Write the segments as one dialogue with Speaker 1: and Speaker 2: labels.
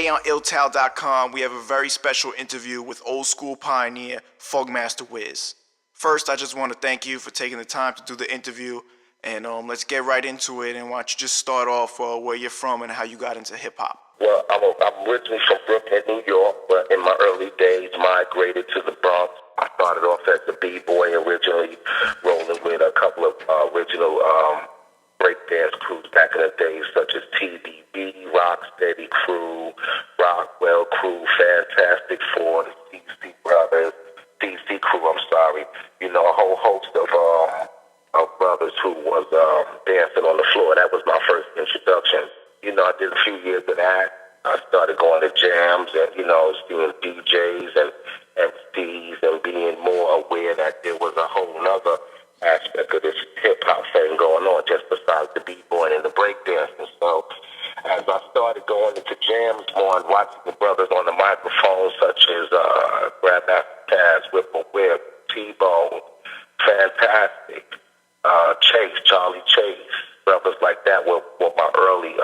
Speaker 1: Today on illtal.com, we have a very special interview with old school pioneer Funkmaster Wiz. First, I just want to thank you for taking the time to do the interview, and let's get right into it. And why don't you just start off where you're from and how you got into hip hop?
Speaker 2: Well, I'm originally from Brooklyn, New York, but in my early days migrated to the Bronx. I started off as a b-boy originally, rolling with a couple of original breakdance crews back in the days, such as TBB, Rocksteady Crew, Rockwell Crew, Fantastic Four, the CC Brothers, CC Crew, you know, a whole host of brothers who was dancing on the floor. That was my first introduction. You know, I did a few years of that. I started going to jams and, you know, seeing DJs and MCs and being more aware that there was a whole nother aspect of this hip-hop thing going on just besides the b-boy and the breakdancing. So as I started going into jams more and watching the brothers on the microphone, such as Grandmaster Taz, Whipple Whip, T-Bone, Fantastic, Chase, Charlie Chase, brothers like that were my early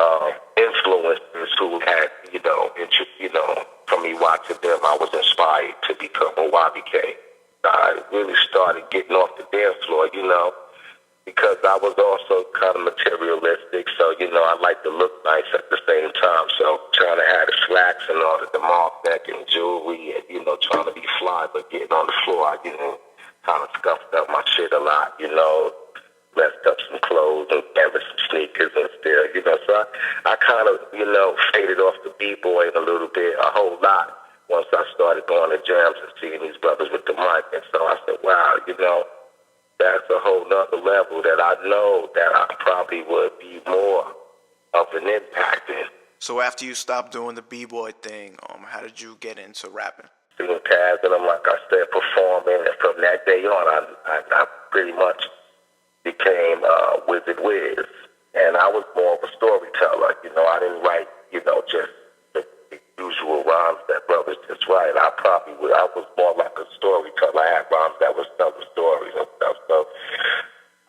Speaker 2: influences who had, from me watching them, I was inspired to become a YBK. I really started getting off the dance floor, you know, because I was also kind of materialistic. So, you know, I like to look nice at the same time. So trying to have the slacks and all the moth neck and jewelry and, you know, trying to be fly, but getting on the floor, I, kind of scuffed up my shit a lot, you know, messed up some clothes and gathered some sneakers and still, you know. So I kind of, you know, faded off the b-boy a little bit, a whole lot. Once I started going to jams and seeing these brothers with the mic, and so I said, wow, you know, that's a whole nother level that I know that I probably would be more of an impact in.
Speaker 1: So after you stopped doing the b-boy thing, how did you get into rapping?
Speaker 2: Seeing Taz and them, like I said, performing, and from that day on, I pretty much became Wizard Wiz, and I was more of a storyteller. You know, I didn't write, you know, just usual rhymes that brothers just write. I was more like a storyteller. I had rhymes that was telling stories and stuff. So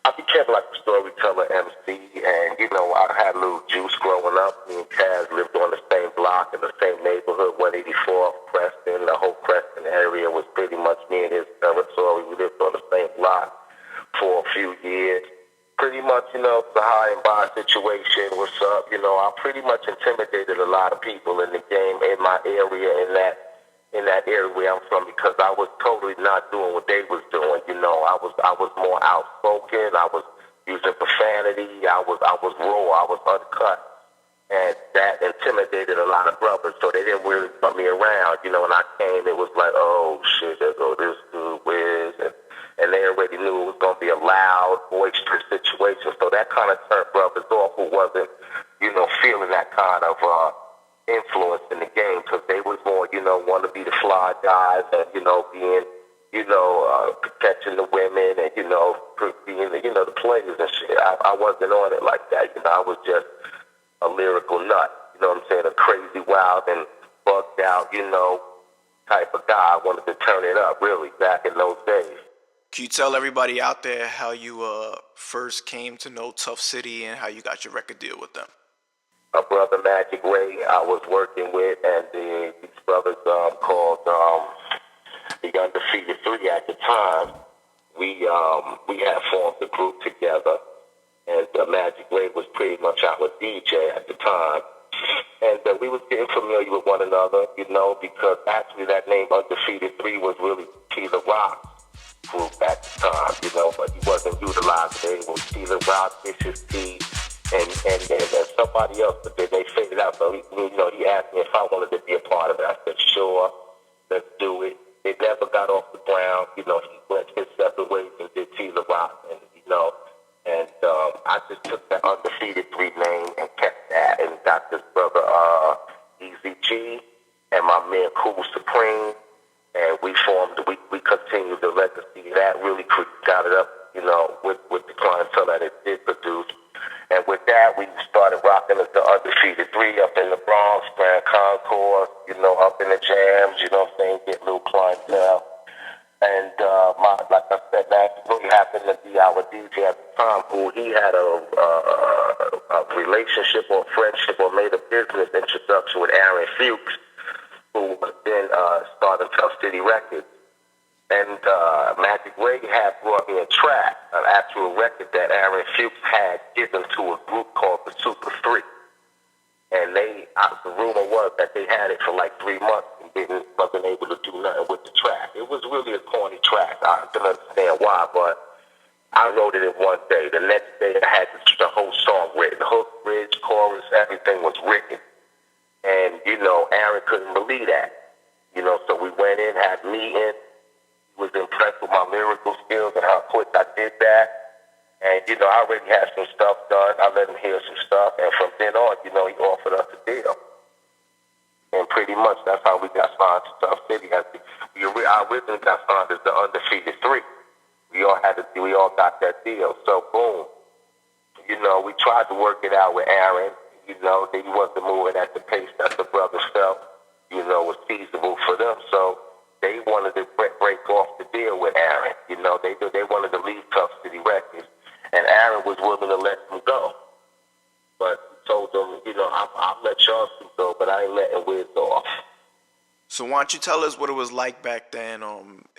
Speaker 2: I became like a storyteller MC, and, you know, I had a little juice growing up. Me and Kaz lived on the same block in the same neighborhood, 184 Preston. The whole Preston area was pretty much me and his territory. We lived on the same block for a few years. Pretty much, you know, the high and by situation, what's up, you know, I pretty much intimidated a lot of people in the game, in my area, in that area where I'm from, because I was totally not doing what they was doing, you know. I was more outspoken, I was using profanity, I was raw, I was uncut, and that intimidated a lot of brothers, so they didn't really put me around, you know. When I came, it was like, oh shit, there go this dude, Wiz, and they already knew it was going to be a loud, boisterous situation. So that kind of turned brothers off who wasn't, you know, feeling that kind of influence in the game, because they was more, you know, want to be the fly guys and, you know, being, you know, protecting the women and, you know, being, you know, the players and shit. I wasn't on it like that. You know, I was just a lyrical nut. You know what I'm saying? A crazy, wild, and bugged out, you know, type of guy. I wanted to turn it up, really, back in those days.
Speaker 1: Can you tell everybody out there how you first came to know Tuff City and how you got your record deal with them?
Speaker 2: A brother, Magic Ray, I was working with, and these brothers called the Undefeated Three at the time. We had formed the group together, and Magic Ray was pretty much our DJ at the time. And we was getting familiar with one another, you know, because actually that name Undefeated Three was really Keeler Rock group at the time, you know, but he wasn't utilizing it. It was Keeler Rock, Vicious T, and somebody else, but then they figured out. So he asked me if I wanted to be a part of it. I said, sure, let's do it. It never got off the ground. You know, he went his separate ways and did Keeler Rock, and I just took that Undefeated Three name and kept that, and got this brother Easy G and my man Cool Supreme. And we continued the legacy. That really got it up, you know, with the clientele that it did produce. And with that, we started rocking as the Undefeated Three up in the Bronx, Grand Concourse, you know, up in the jams, you know what I'm saying, get a little clientele. And like I said, that really happened to be our DJ at the time, who he had a relationship or friendship or made a business introduction with Aaron Fuchs, who was then starting Tuff City Records. And Magic Ray had brought me a track, an actual record that Aaron Fuchs had given to a group called the Super 3. And the rumor was that they had it for like 3 months and wasn't able to do nothing with the track. It was really a corny track. I don't understand why, but I wrote it in one day. The next day I had the whole song written. Hook, bridge, chorus, everything was written. And, Aaron couldn't believe that. So we went in, had a meeting. He was impressed with my lyrical skills and how quick I did that. And, I already had some stuff done. I let him hear some stuff. And from then on, he offered us a deal. And pretty much that's how we got signed to Tuff City. I originally got signed as the Undefeated 3. We all got that deal. So, boom. We tried to work it out with Aaron. He wasn't moving at the pace that the brothers felt, was feasible for them. So they wanted to break off the deal with Aaron. They wanted to leave Tuff City Records. And Aaron was willing to let them go. But he told them, I'll let y'all go, but I ain't letting Wiz off.
Speaker 1: So why don't you tell us what it was like back then,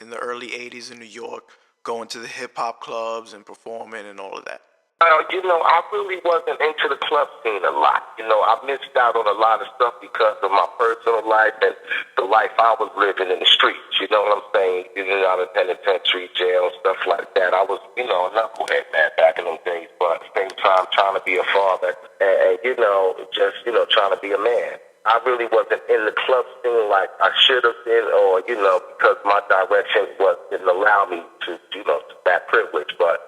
Speaker 1: in the early 80s in New York, going to the hip-hop clubs and performing and all of that?
Speaker 2: I really wasn't into the club scene a lot. I missed out on a lot of stuff because of my personal life and the life I was living in the streets. You know what I'm saying? Out of penitentiary, jail, stuff like that. I was, a knucklehead, man, back in them days. But at the same time, trying to be a father and trying to be a man. I really wasn't in the club scene like I should have been or, because my direction didn't allow me to, that privilege. But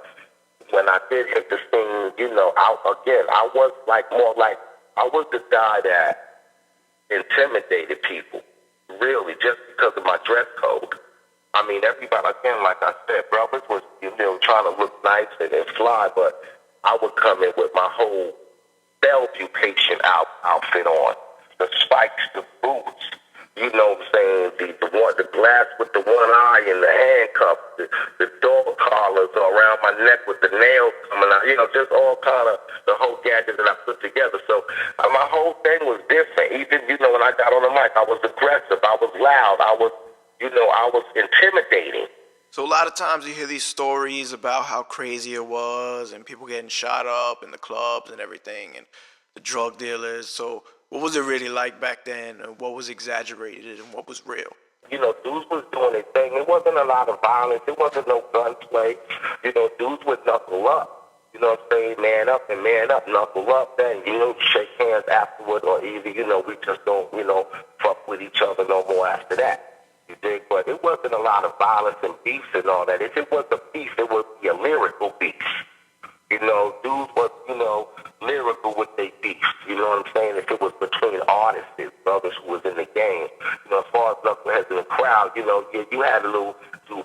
Speaker 2: when I did hit the scene, I was I was the guy that intimidated people, really, just because of my dress code. I mean, everybody, again, like I said, brothers was, trying to look nice and fly, but I would come in with my whole Bellevue patient outfit on, the spikes, the boots, what I'm saying, the glass with the one eye and the handcuffs, the dog collars around my neck with the nails coming out, just all kind of the whole gadget that I put together. So my whole thing was different. Even, when I got on the mic, I was aggressive, I was loud, I was intimidating.
Speaker 1: So a lot of times you hear these stories about how crazy it was and people getting shot up in the clubs and everything and the drug dealers. So what was it really like back then, and what was exaggerated and what was real?
Speaker 2: Dudes was doing their thing. It wasn't a lot of violence. It wasn't no gunplay. Dudes would knuckle up. what I'm saying? Man up and man up, knuckle up, then, shake hands afterward, or either, we just don't, fuck with each other no more after that. You dig? But it wasn't a lot of violence and beef and all that. If it was a beef, it would be a lyrical beef. Dudes was, lyrical with their beef. You know what I'm saying? If it was between artists, brothers who was in the game. As far as knuckleheads in the crowd, you had a little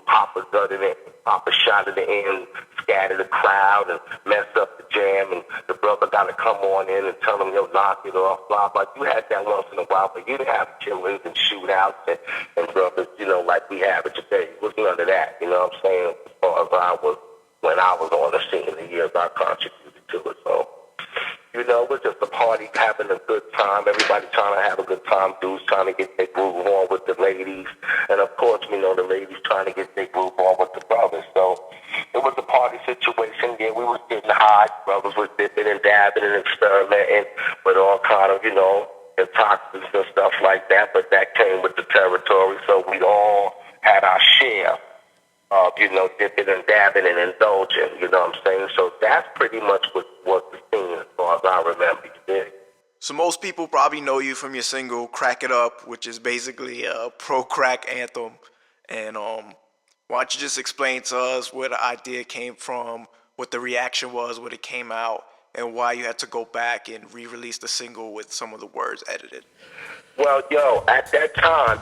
Speaker 2: pop a gun in it, pop a shot in the end, scatter the crowd and mess up the jam, and the brother got to come on in and tell them, knock it off, blah, blah. You had that once in a while, but you didn't have killings and shootouts and brothers, like we have it today. It was none of that, you know what I'm saying? As far as when I was on the scene in the years I contributed to it. So, it was just a party, having a good time. Everybody trying to have a good time. Dudes trying to get their groove on with the ladies. And, of course, the ladies trying to get their groove on with the brothers. So it was a party situation. Yeah, we was getting high. Brothers was dipping and dabbing and experimenting with all kind of, the toxins and stuff like that. But that came with the territory. So we all had our share of, dipping and dabbing and indulging, you know what I'm saying? So that's pretty much what was the scene as far as I remember. Yeah.
Speaker 1: So most people probably know you from your single Crack It Up, which is basically a pro-crack anthem. And why don't you just explain to us where the idea came from, what the reaction was when it came out, and why you had to go back and re-release the single with some of the words edited?
Speaker 2: Well, at that time,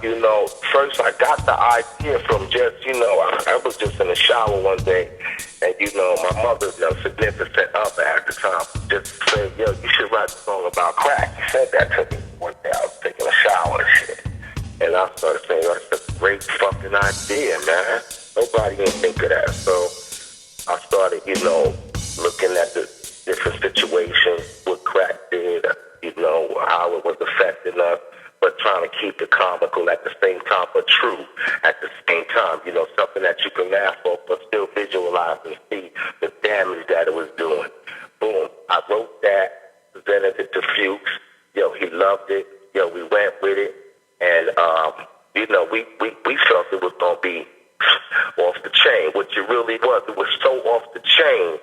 Speaker 2: first I got the idea from just, I was just in the shower one day, and, my mother, significant other at the time, just said, you should write a song about crack. He said that to me one day. I was taking a shower and shit. And I started saying, that's a great fucking idea, man. Nobody didn't think of that. So I started, looking at the different situations with crack did, how it was affecting us, but trying to keep it comical at the same time, but true at the same time. Something that you can laugh off, but still visualize and see the damage that it was doing. Boom. I wrote that, presented it to Fuchs. He loved it. We went with it. And, we felt it was going to be off the chain, which it really was. It was so off the chain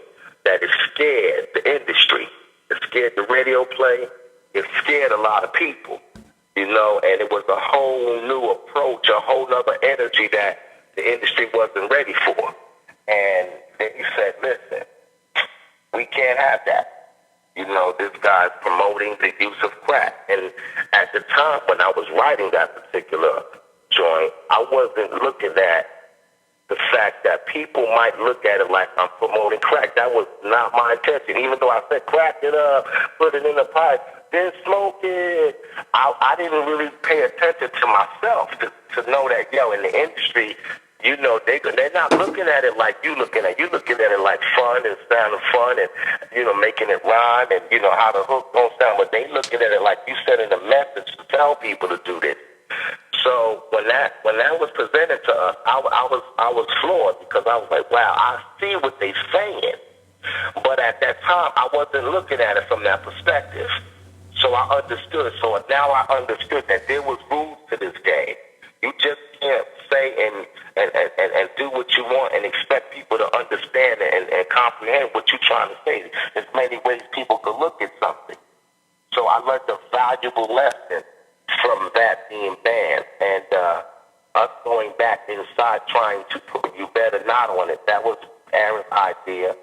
Speaker 2: that it scared the industry. It scared the radio play. It scared a lot of people, and it was a whole new approach, a whole other energy that the industry wasn't ready for. And then he said, listen, we can't have that. This guy's promoting the use of crack. And at the time when I was writing that particular joint, I wasn't looking at the fact that people might look at it like I'm promoting crack. That was not my intention. Even though I said crack it up, put it in a pipe, then smoke it, I didn't really pay attention to myself to know that, in the industry, they're not looking at it like you looking at it. You looking at it like fun and sounding fun and, making it rhyme and, how the hook don't sound. But they looking at it like you sending a message to tell people to do this. So when that was presented to us, I was floored because I was like, wow, I see what they're saying. But at that time, I wasn't looking at it from that perspective. So I understood. So now I understood that there was rules to this game. You just can't say and do what you want and expect people to understand and comprehend what you're trying to say. There's many ways people can look at something. So I learned a valuable lesson from that being banned, and us going back inside trying to put You Better Not on it. That was Aaron's idea.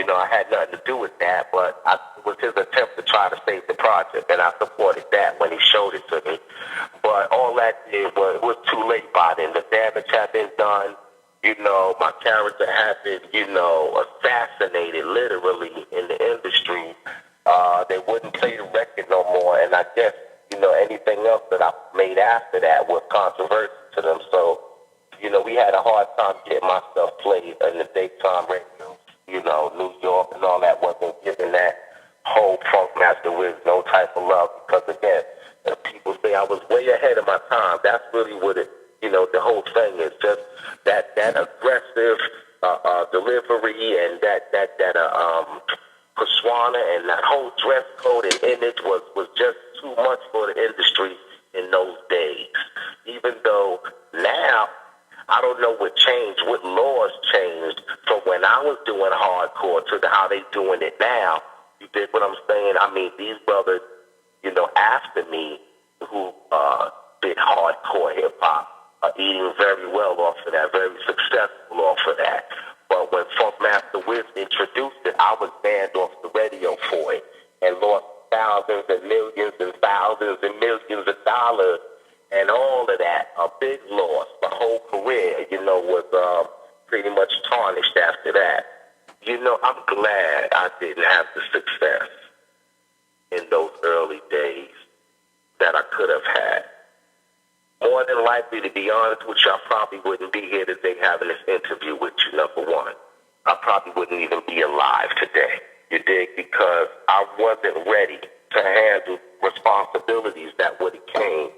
Speaker 2: I had nothing to do with that, but it was his attempt to try to save the project, and I supported that when he showed it to me. But all that did was too late by then. The damage had been done. My character had been, assassinated literally in the industry. They wouldn't play the record no more, and I guess, anything else that I made after that was controversial to them. So, we had a hard time getting myself played in the daytime radio. New York and all that wasn't giving that whole Funkmaster Wiz no type of love because, again, people say I was way ahead of my time. That's really what it, the whole thing is, just that aggressive delivery and that persona and that whole dress code and image was just too much for the industry in those days. Even though now, I don't know what changed, what laws changed from when I was doing hardcore to how they doing it now. You dig what I'm saying? I mean, these brothers, after me, who did hardcore hip-hop, are eating very well off of that, very successful off of that. But when Funkmaster Wiz introduced it, I was banned off the radio for it and lost thousands and millions and thousands and millions of dollars and all of that. A big loss. My whole career, was pretty much tarnished after that. I'm glad I didn't have the success in those early days that I could have had. More than likely, to be honest with you, I probably wouldn't be here today having this interview with you, number one. I probably wouldn't even be alive today, you dig? Because I wasn't ready to handle responsibilities that would have came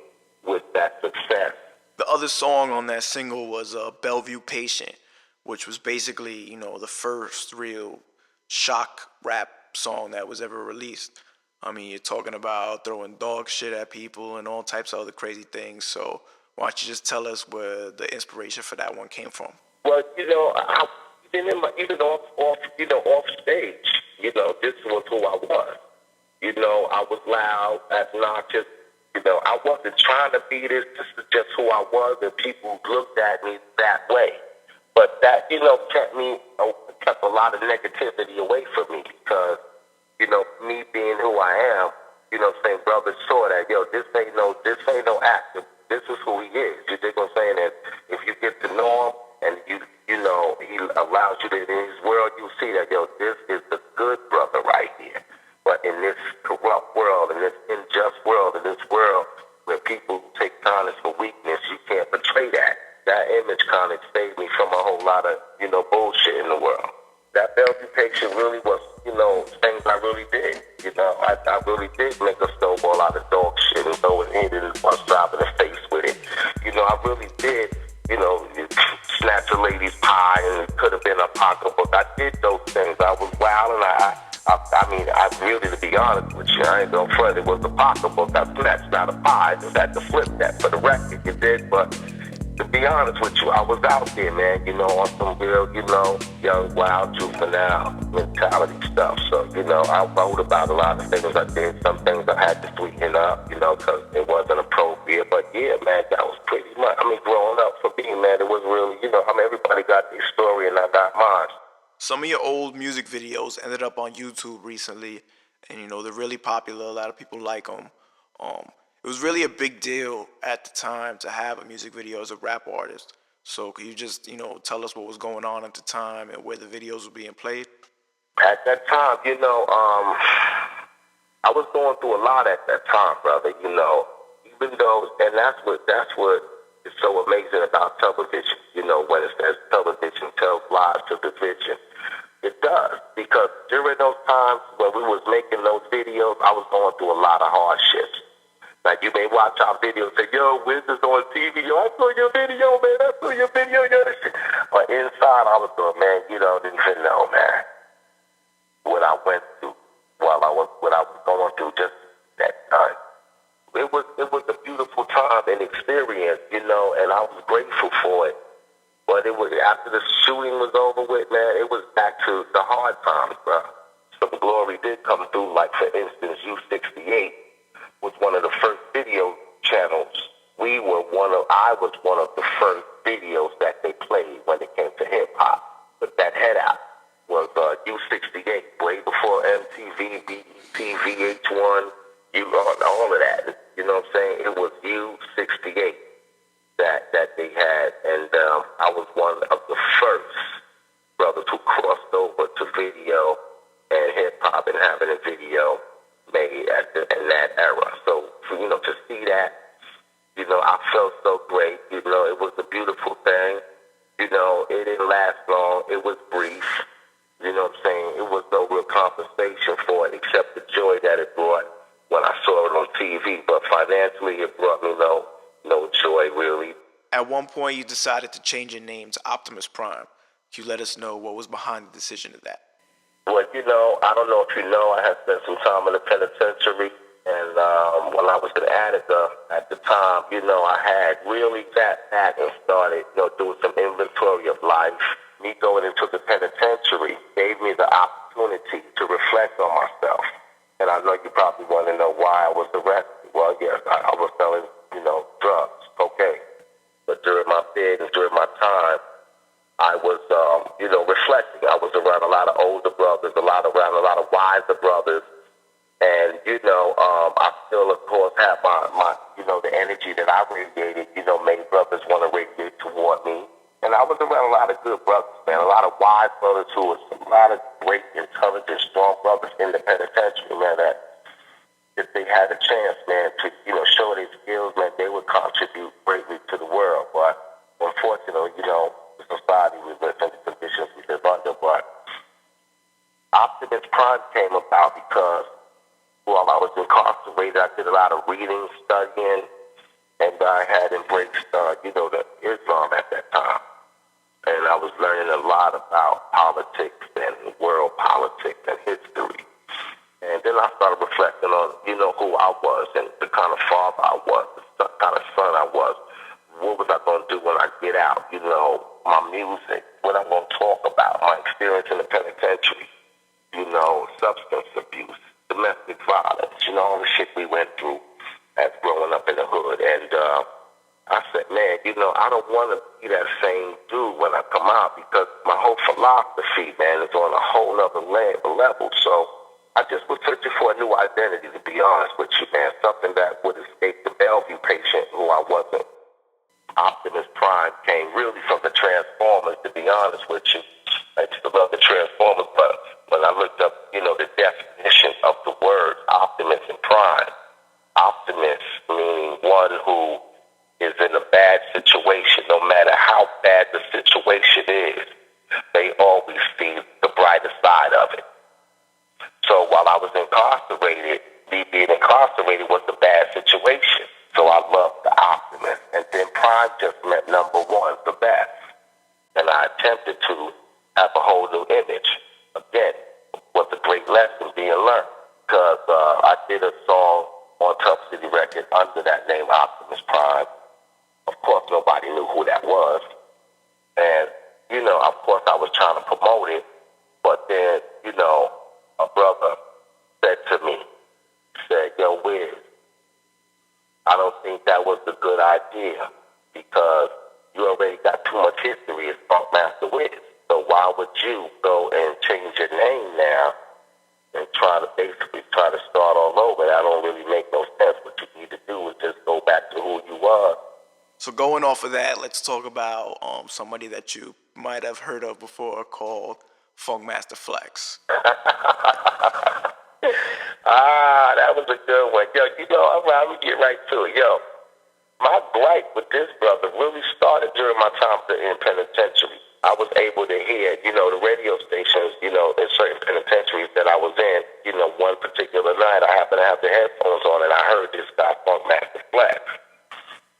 Speaker 2: with that success.
Speaker 1: The other song on that single was Bellevue Patient, which was basically, the first real shock rap song that was ever released. I mean, you're talking about throwing dog shit at people and all types of other crazy things. So why don't you just tell us where the inspiration for that one came from?
Speaker 2: Well, even off stage, this was who I was. I was loud, obnoxious. I wasn't trying to be this. This is just who I was, and people looked at me that way. But that, kept a lot of negativity away from me because, me being who I am, saying brothers saw that, this ain't no actor. This is who he is. You dig what I'm saying? And if you get to know him and he allows you to in his world, you see that, this is the good brother right here. But in this corrupt world, in this unjust world, in this world where people take kindness for weakness, you can't betray that. That image kind of saved me from a whole lot of, bullshit in the world. That Bellevue Patient really was, things I really did. I really did make a snowball out of dog shit and throw it in and bust drop in the face with it. I really did, snatch a lady's pie and it could have been a pocketbook. I did those things. I was wild and I really, to be honest with you, I ain't gonna front. It was a pocketbook. I snatched out a pie. I just had to flip that for the record. You did, but to be honest with you, I was out there, man, on some real, young, wild, juvenile mentality stuff. So, I wrote about a lot of things I did. Some things I had to sweeten up, because it wasn't appropriate. But yeah, man, that was pretty much, growing up for me, man, it was really, everybody got their story and I got mine.
Speaker 1: Some of your old music videos ended up on YouTube recently, and they're really popular. A lot of people like them. It was really a big deal at the time to have a music video as a rap artist. So could you just, tell us what was going on at the time and where the videos were being played?
Speaker 2: At that time, I was going through a lot at that time, brother. Even though, and that's what is so amazing about television. When it says television tells lies to the vision. It does, because during those times when we was making those videos, I was going through a lot of hardships. Like, you may watch our video and say, yo, Wiz is on TV. Yo, I saw your video, man. I saw your video. But inside, I was going, man, didn't even know, man, what I went through what I was going through just that time. It was a beautiful time and experience, and I was grateful for it. But it was after the shooting was over with, man, it was back to the hard times, bro. Some glory did come through, like, for instance, U68 was one of the first video channels. I was one of the first videos that they played when it came to hip hop. But that head out was U68, way before MTV, BET, VH1, all of that. You know what I'm saying? It was U68 that they had, and I was one of the first brothers who crossed over to video and hip hop and having a video made in that era. So, to see that, I felt so great. It was a beautiful thing. It didn't last long. It was brief. You know what I'm saying? It was no real compensation for it except the joy that it brought when I saw it on TV. But financially, it brought me no joy, really.
Speaker 1: At one point, you decided to change your name to Optimus Prime. Can you let us know what was behind the decision of that?
Speaker 2: Well, I don't know if you know, I had spent some time in the penitentiary, and when I was in Attica at the time, I had really sat back and started, doing some inventory of life. Me going into the penitentiary gave me the opportunity to reflect on myself. And I know you probably want to know why I was arrested. Well, yes, I was selling, drugs, cocaine. But during my bid and during my time, I was, reflecting. I was around a lot of older brothers, around a lot of wiser brothers. And, I still, of course, have my the energy that I radiated, made brothers want to radiate toward me. And I was around a lot of good brothers, man, a lot of wise brothers who was a lot of great, intelligent, strong brothers in the penitentiary, man, that if they had a chance, man, to, show their skills, man, they would contribute greatly to the world. But unfortunately, the society we live in, the conditions we live under. But Optimus Prime came about because while I was incarcerated, I did a lot of reading, studying, and I had embraced, the Islam at that time. And I was learning a lot about politics and world politics and history. And then I started reflecting on, who I was and the kind of father I was, the kind of son I was. What was I going to do when I get out? My music, what I'm going to talk about, my experience in the penitentiary, substance abuse, domestic violence, all the shit we went through as growing up in the hood. And I said, man, I don't want to be that same dude when I come out because my whole philosophy, man, is on a whole other level. So I just was searching for a new identity, to be honest with you, man, something that would escape the Bellevue patient who I wasn't. Optimus Prime came really from the Transformers, to be honest with you. I used to love the Transformers, but when I looked up, the definition of the words Optimus and Prime, Optimus meaning one who is in a bad situation, no matter how bad the situation is, they always see the brighter side of it. And then prime just meant number one, the best. And I attempted to have a whole new image. Again, was a great lesson being learned. Because I did a song on Tuff City record under that name, Optimus Prime. Of course, nobody knew who that was. And, you know, of course, I was trying to promote it. But then, you know, a brother said to me, said, yo, Wiz, I don't think that was a good idea because you already got too much history as Funkmaster Wiz. So why would you go and change your name now and basically try to start all over? That don't really make no sense. What you need to do is just go back to who you were.
Speaker 1: So going off of that, let's talk about somebody that you might have heard of before called Funkmaster Flex.
Speaker 2: That was a good one. Yo, you know, I'm going to get right to it. Yo, my gripe with this brother really started during my time in penitentiary. I was able to hear, you know, the radio stations, you know, in certain penitentiaries that I was in, you know, one particular night I happened to have the headphones on and I heard this guy, Funkmaster Flex.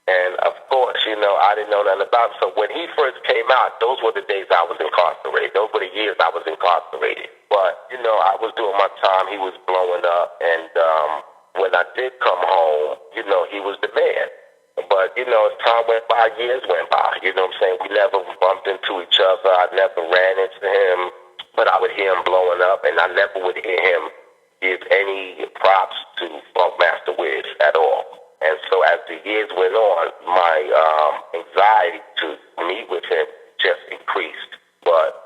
Speaker 2: And of course, you know, I didn't know nothing about him. So when he first came out, those were the days I was incarcerated. Those were the years I was incarcerated. But, you know, I was doing my time. He was blowing up. And when I did come home, you know, he was the man. But, you know, as time went by, years went by. You know what I'm saying? We never bumped into each other. I never ran into him. But I would hear him blowing up, and I never would hear him give any props to Funkmaster Wiz at all. And so as the years went on, my anxiety to meet with him just increased. But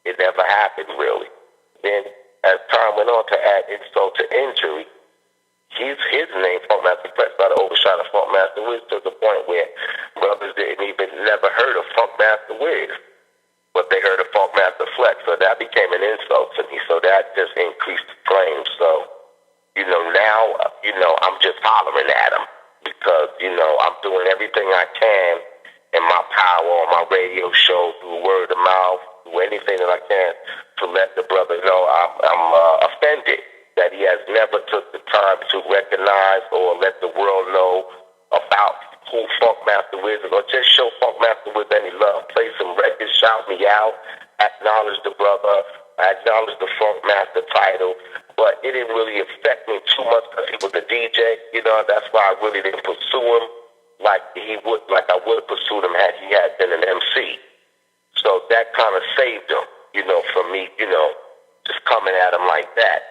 Speaker 2: it never happened, really. Then as time went on, to add insult to injury, his name, Funkmaster Flex, got overshot of Funkmaster Wiz to the point where brothers didn't even never heard of Funkmaster Wiz, but they heard of Funkmaster Flex. So that became an insult to me. So that just increased the flames. So, you know, now, you know, I'm just hollering at him because, you know, I'm doing everything I can in my power on my radio show, through word of mouth, through anything that I can to let the brother know I'm offended that he has never took the time to recognize or let the world know about who Funkmaster Wiz is, or just show Funkmaster Wiz any love. Play some records, shout me out, acknowledge the brother, acknowledge the Funkmaster title. But it didn't really affect me too much because he was a DJ. You know, that's why I really didn't pursue him like I would have pursued him had he had been an MC. So that kind of saved him, you know, from me, you know, just coming at him like that.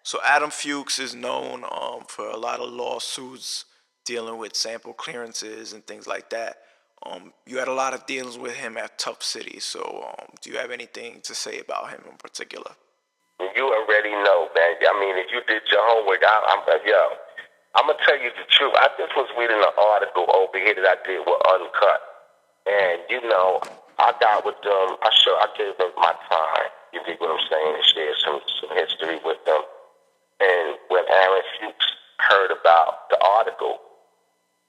Speaker 1: So Aaron Fuchs is known for a lot of lawsuits dealing with sample clearances and things like that. You had a lot of dealings with him at Tuff City. So do you have anything to say about him in particular?
Speaker 2: You already know, man. I mean, if you did your homework, I'm going to tell you the truth. I just was reading an article over here that I did with Uncut. And, you know, I got with them. I gave them my time. You dig what I'm saying? And shared some history with them. And when Aaron Fuchs heard about the article,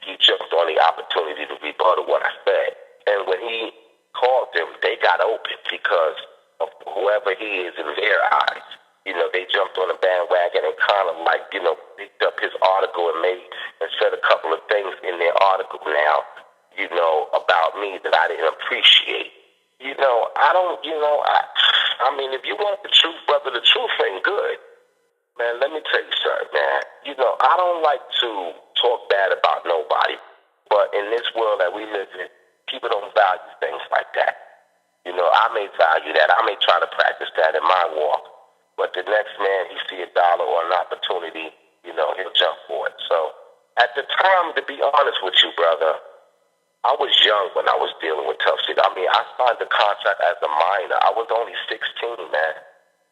Speaker 2: he jumped on the opportunity to rebuttal what I said. And when he called them, they got open because of whoever he is in their eyes. You know, they jumped on the bandwagon and kind of like, you know, picked up his article and said a couple of things in their article now, you know, about me that I didn't appreciate. You know, I mean, if you want the truth, brother, the truth ain't good. Man, let me tell you something, man. You know, I don't like to talk bad about nobody, but in this world that we live in, people don't value things like that. You know, I may value that. I may try to practice that in my walk. But the next man, he see a dollar or an opportunity, you know, he'll jump for it. So at the time, to be honest with you, brother, I was young when I was dealing with Tuff City. I mean, I signed the contract as a minor. I was only 16, man,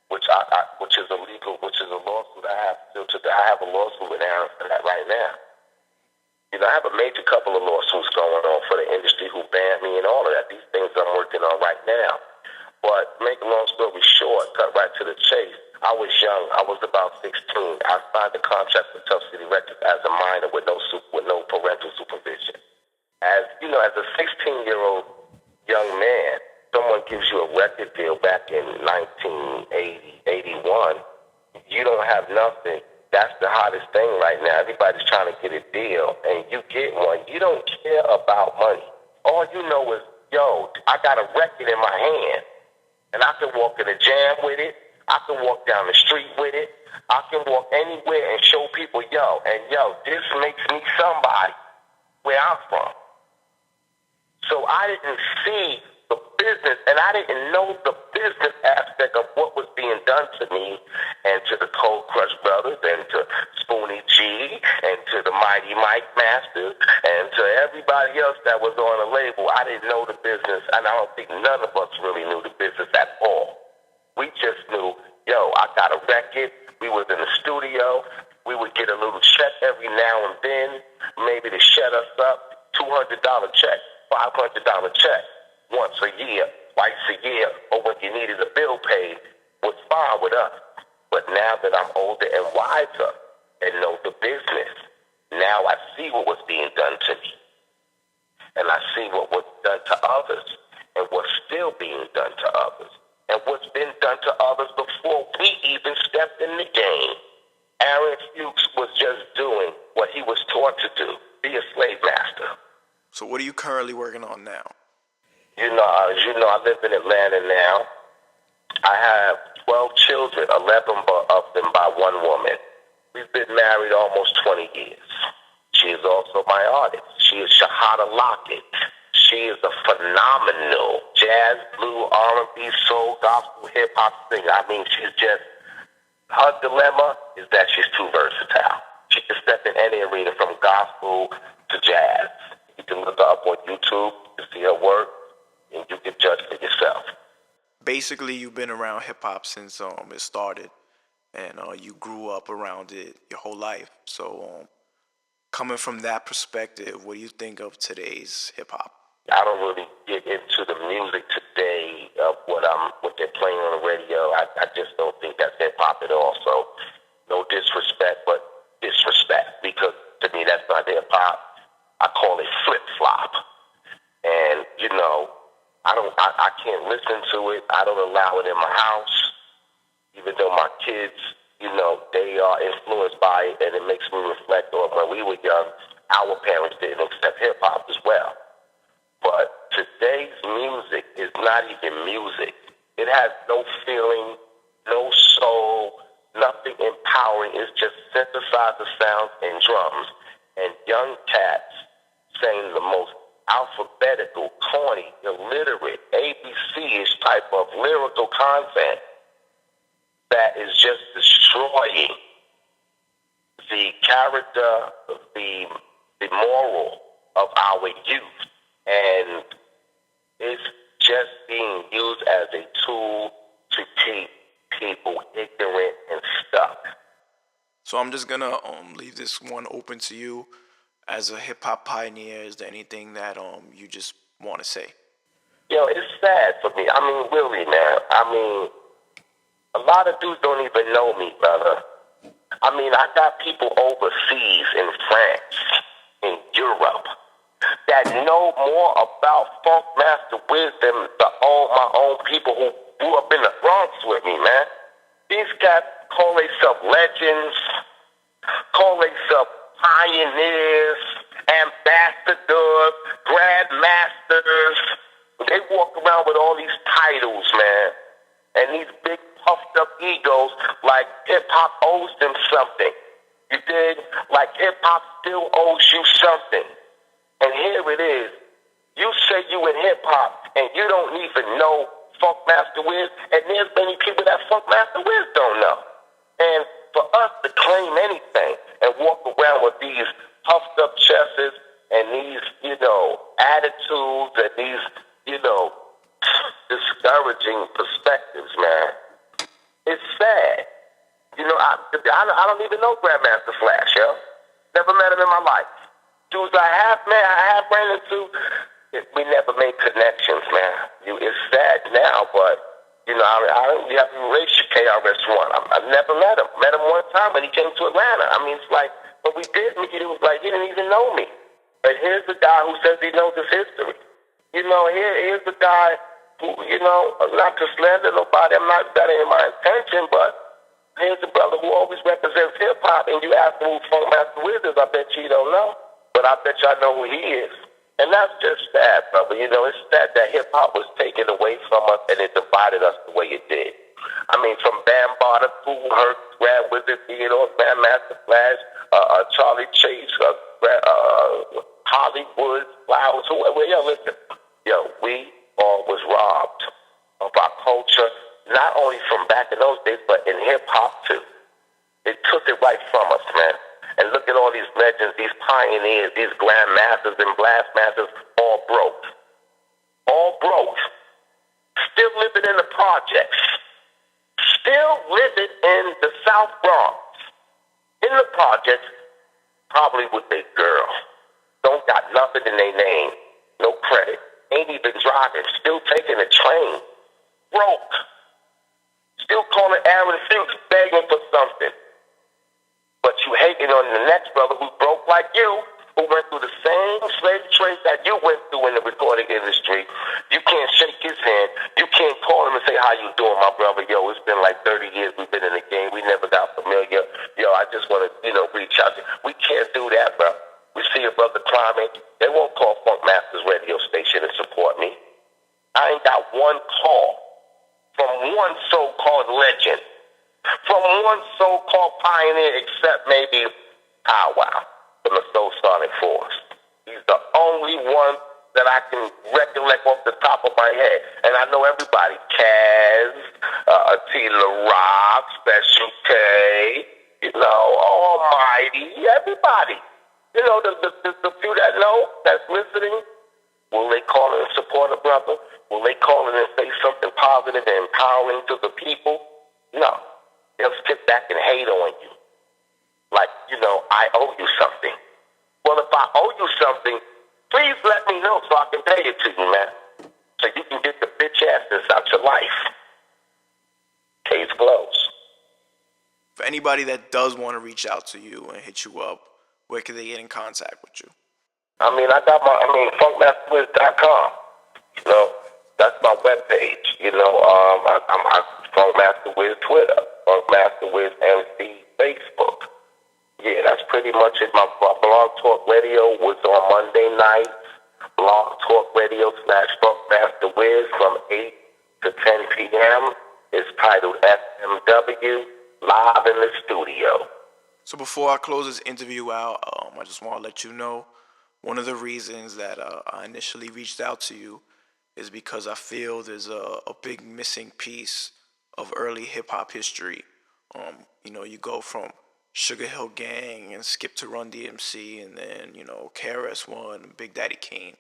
Speaker 2: which is illegal, which is a lawsuit I have still today. I have a lawsuit with Aaron for that right now. You know, I have a major couple of lawsuits going on for the industry who banned me and all of that. These things I'm working on right now. But make a long story short, cut right to the chase, I was young. I was about 16. I signed the contract with Tuff City Records as a minor with no parental supervision. As you know, as a 16-year-old young man, someone gives you a record deal back in 1980, 81. You don't have nothing. That's the hottest thing right now. Everybody's trying to get a deal, and you get one. You don't care about money. All you know is, yo, I got a record in my hand, and I can walk in a jam with it. I can walk down the street with it. I can walk anywhere and show people, yo, this makes me somebody where I'm from. So I didn't see the business, and I didn't know the business aspect of what was being done to me and to the Cold Crush Brothers and to Spoonie G and to the Mighty Mike Masters and to everybody else that was on the label. I didn't know the business, and I don't think none of us really knew the business at all. We just knew, yo, I got a record. We was in the studio. We would get a little check every now and then, maybe to shut us up, $200 check, $500 check. Once a year, twice a year, or when you needed a bill paid, was fine with us. But now that I'm older and wiser and know the business, now I see what was being done to me. And I see what was done to others and what's still being done to others. And what's been done to others before we even stepped in the game. Aaron Fuchs was just doing what he was taught to do, be a slave master.
Speaker 1: So what are you currently working on now?
Speaker 2: As you know, I live in Atlanta now. I have 12 children, 11 of them by one woman. We've been married almost 20 years. She is also my artist. She is Shahada Lockett. She is a phenomenal jazz, blue, R&B, soul, gospel, hip-hop singer. I mean, her dilemma is that she's too versatile. She can step in any arena from gospel to jazz. You can look her up on YouTube to see her work, and you can judge for yourself.
Speaker 1: Basically, you've been around hip-hop since it started, and you grew up around it your whole life. So coming from that perspective, what do you think of today's hip-hop?
Speaker 2: I don't really get into the music today of what they're playing on the radio. I just don't think that's hip-hop at all. So no disrespect, but disrespect, because to me that's not hip-hop. I call it flip-flop. And, I can't listen to it. I don't allow it in my house, even though my kids, they are influenced by it, and it makes me reflect on when we were young, our parents didn't accept hip-hop as well. But today's music is not even music. It has no feeling, no soul, nothing empowering. It's just synthesizer sounds and drums. And young cats saying the most alphabetical, corny, illiterate, ABC-ish type of lyrical content that is just destroying the character, the moral of our youth. And it's just being used as a tool to keep people ignorant and stuck.
Speaker 1: So I'm just gonna leave this one open to you. As a hip-hop pioneer, is there anything that you just want to say?
Speaker 2: It's sad for me. I mean, really, man. I mean, a lot of dudes don't even know me, brother. I mean, I got people overseas in France, in Europe, that know more about Funkmaster Wiz than my own people who grew up in the Bronx with me, man. These guys call themselves legends, call themselves pioneers, ambassadors, grandmasters. They walk around with all these titles, man, and these big puffed up egos like hip-hop owes them something. You dig? Like hip-hop still owes you something. And here it is. You say you in hip-hop, and you don't even know Funkmaster Wiz, and there's many people that Funkmaster Wiz don't know. And for us to claim anything and walk around with these puffed up chests and these, attitudes and these, discouraging perspectives, man, it's sad. I don't even know Grandmaster Flex, yo. Never met him in my life. Dudes I have ran into, we never made connections, man. It's sad now, but, I don't have to erase KRS-One. I never met him. Met him one time when he came to Atlanta. I mean, it's like, when we did meet, it was like he didn't even know me. But here's the guy who says he knows his history. Here's the guy who, not to slander nobody. I'm not, that ain't my intention, but Here's the brother who always represents hip-hop, and you ask him who Funkmaster Wiz is, I bet you don't know. But I bet you I know who he is. And that's just sad, brother. You know, it's sad that hip-hop was taken away from us and it divided us the way it did. I mean, from Bam Barter, Kool Herc, Grand Wizard, Theodore, Grandmaster Flash, Charlie Chase, Hollywood, Flowers, whoever. Yo, listen. Yo, we all was robbed of our culture, not only from back in those days, but in hip-hop, too. It took it right from us, man. And look at all these legends, these pioneers, these grandmasters and blastmasters, all broke. All broke. Still living in the projects. Still living in the South Bronx. In the projects, probably with their girl. Don't got nothing in their name. No credit. Ain't even driving. Still taking a train. Broke. Still calling Aaron Fuchs begging for something. But you hating on the next brother who broke like you, who went through the same slave trade that you went through in the recording industry. You can't shake his hand. You can't call him and say, how you doing, my brother? Yo, it's been like 30 years we've been in the game. We never got familiar. Yo, I just want to, reach out to you. We can't do that, bro. We see a brother climbing. They won't call Funkmaster's radio station and support me. I ain't got one call from one so-called legend, from one so-called pioneer, except maybe Pow Wow from the Soul Sonic Force. He's the only one that I can recollect off the top of my head. And I know everybody. Kaz, Tila Rock, Special K, Almighty, everybody. The few that know, that's listening, will they call in and support a brother? Will they call in and say something positive and empowering to the people? No. They'll sit back and hate on you. Like, I owe you something. Well, if I owe you something, please let me know so I can pay it to you, man. So you can get the bitch asses out your life. Case closed.
Speaker 1: For anybody that does want to reach out to you and hit you up, where can they get in contact with you?
Speaker 2: I got funkmasterwiz.com. That's my webpage. I'm Funkmaster Wiz Twitter, Funkmaster Wiz MC Facebook. Yeah, that's pretty much it. My Blog Talk Radio was on Monday nights. Blog Talk Radio /Funkmaster Wiz from 8 to 10 p.m. It's titled SMW, live in the studio.
Speaker 1: So before I close this interview out, I just want to let you know, one of the reasons that I initially reached out to you is because I feel there's a big missing piece of early hip-hop history. You go from Sugar Hill Gang and skip to Run DMC and then, KRS-One and Big Daddy Kane.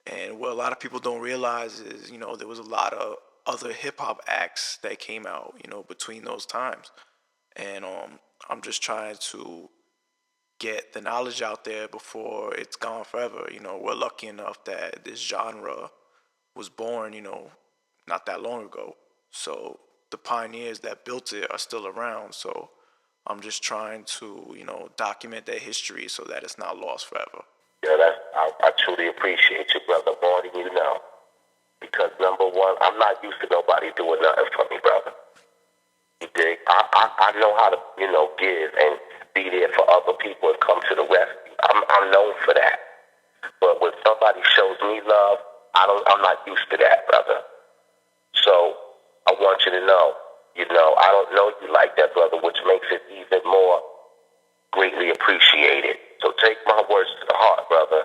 Speaker 1: And what a lot of people don't realize is, there was a lot of other hip-hop acts that came out, between those times. And I'm just trying to get the knowledge out there before it's gone forever. We're lucky enough that this genre was born, not that long ago. So the pioneers that built it are still around. So I'm just trying to, document their history so that it's not lost forever.
Speaker 2: Yeah, I truly appreciate you, brother, more than you know. Because number one, I'm not used to nobody doing nothing for me, brother. You dig? I know how to, give and be there for other people and come to the rescue. I'm known for that. But when somebody shows me love, I'm not used to that, brother. So I want you to know, I don't know you like that, brother, which makes it even more greatly appreciated. So take my words to the heart, brother.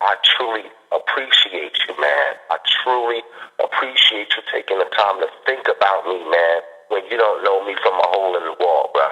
Speaker 2: I truly appreciate you, man. I truly appreciate you taking the time to think about me, man, when you don't know me from a hole in the wall, bro.